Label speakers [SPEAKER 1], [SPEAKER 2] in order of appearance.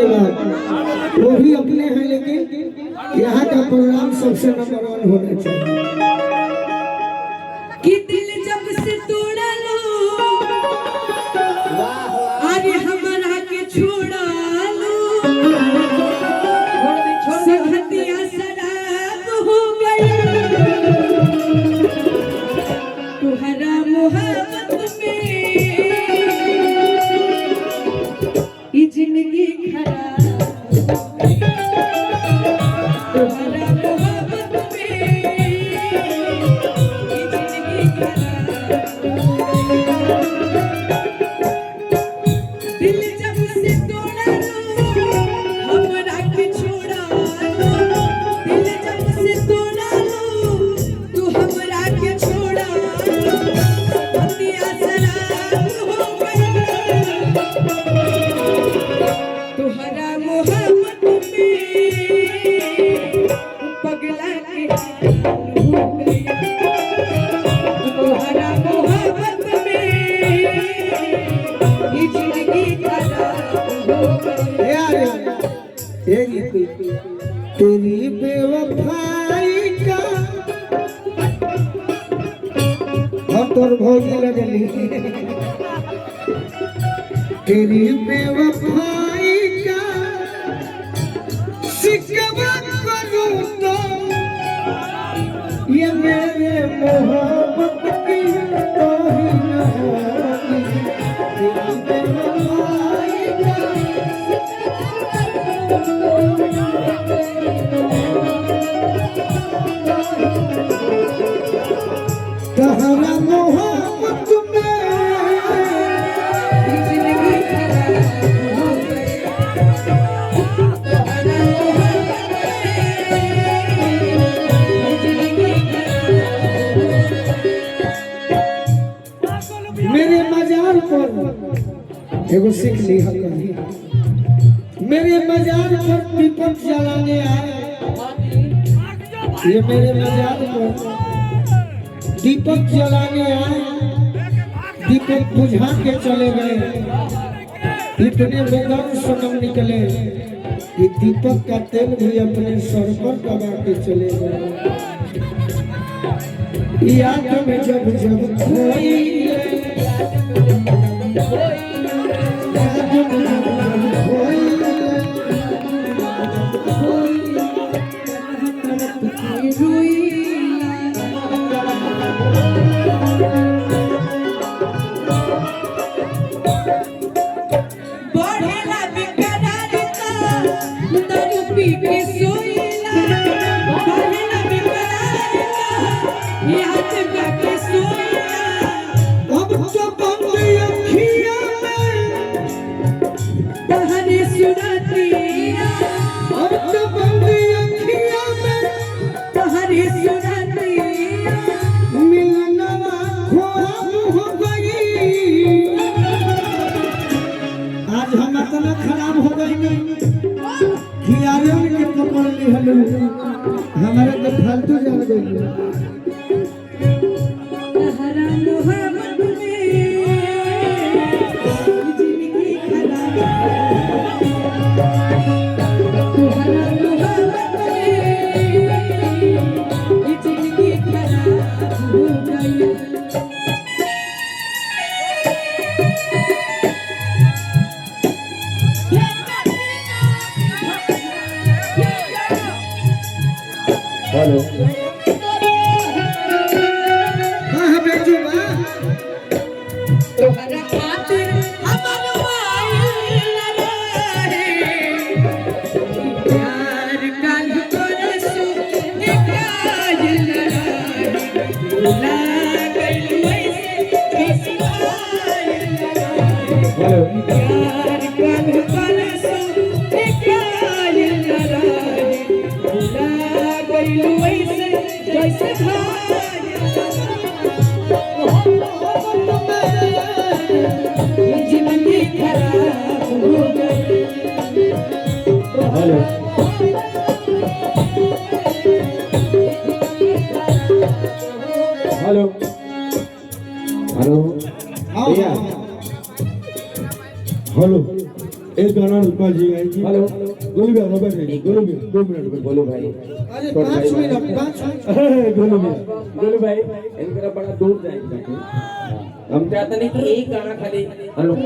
[SPEAKER 1] धन्यवाद। वो भी अपने हैं लेकिन यहाँ का प्रोग्राम सबसे नंबर 1 होना चाहिए।
[SPEAKER 2] कि दिल जब से तोड़ा लो अरे हमारा के छोड़ा लो संगतिया शराब हो गई तुहरा मोहब्बत में ये जिंदगी खराब हो गई तुहरा मोहब्बत में ये जिंदगी खराब दिल जब से तोड़ा लो हमरा के छोड़ा लो दिल जब से तोड़ा लो तू हमरा के छोड़ा लो संगतिया शराब हो गई तुहरा मोहब्बत में पगला के हो गई तुहरा मोहब्बत में ये जिंदगी खराब हो गई।
[SPEAKER 1] तेरी बेवफाई का हम तोर भोगी लगली तेरी बेवफाई का शिकवा करूं तो ये मेरे मोहब्बत की तौहीन होगी तेरी बेवफाई का तहरा मोहब्बत में
[SPEAKER 2] ये जिंदगी खराब हो गई तुहरा मोहब्बत में ये जिंदगी खराब हो गई।
[SPEAKER 1] मेरे मजार पर एगो सीख ली कहीं मेरे मजार पर दीपक जलाने आए ये मेरे मजार पर दीपक जलाने आए दीपक बुझा के चले गए इतने बेदर्द सनम निकले कि दीपक का तेल भी अपने सर पर दबा के चले गए याद में जब जब खोई
[SPEAKER 2] बढ़ेला बेकरारता दारू पी के सोइला बढ़ेला बेकरारता याद करके सोइला
[SPEAKER 1] अब तो बंद अखियां में
[SPEAKER 2] तहरे सुरतिया
[SPEAKER 1] अब तो बंद अखियां में
[SPEAKER 2] तहरे सुरतिया
[SPEAKER 1] मिलनवा ख्वाब हो गई आज हम इतना खराब हो गई कि आर्यन के पकड़ ली हलो हमारे के फालतू जान गई
[SPEAKER 2] तहरा मोहब्बत में ये जिंदगी खराब तुहरा मोहब्बत में ये जिंदगी खराब हो गई।
[SPEAKER 1] हेलो हां बेजू बा
[SPEAKER 2] तोहरा खातिर हमर वाइल रहे प्यार काल परसो निकाल रहे भुला गइल वैसे कैसे आइल रहे प्यार काल परसो निकाल रहे भुला गइल वैसे जैसे भाई ये जिंदगी खराब हो गई।
[SPEAKER 1] हेलो हेलो हेलो भैया हेलो एक
[SPEAKER 3] गाना बाजी आएगी।
[SPEAKER 4] हेलो
[SPEAKER 3] गोलू भैया रोबे नहीं, गोलू भैया 2 मिनट में।
[SPEAKER 4] गोलू भाई,
[SPEAKER 1] अरे 5 मिनट 5 मिनट
[SPEAKER 3] गोलू भैया
[SPEAKER 4] गोलू भाई इनका बड़ा दूर जाएंगे। हम चाहते नहीं कि एक गाना खाली हम लोग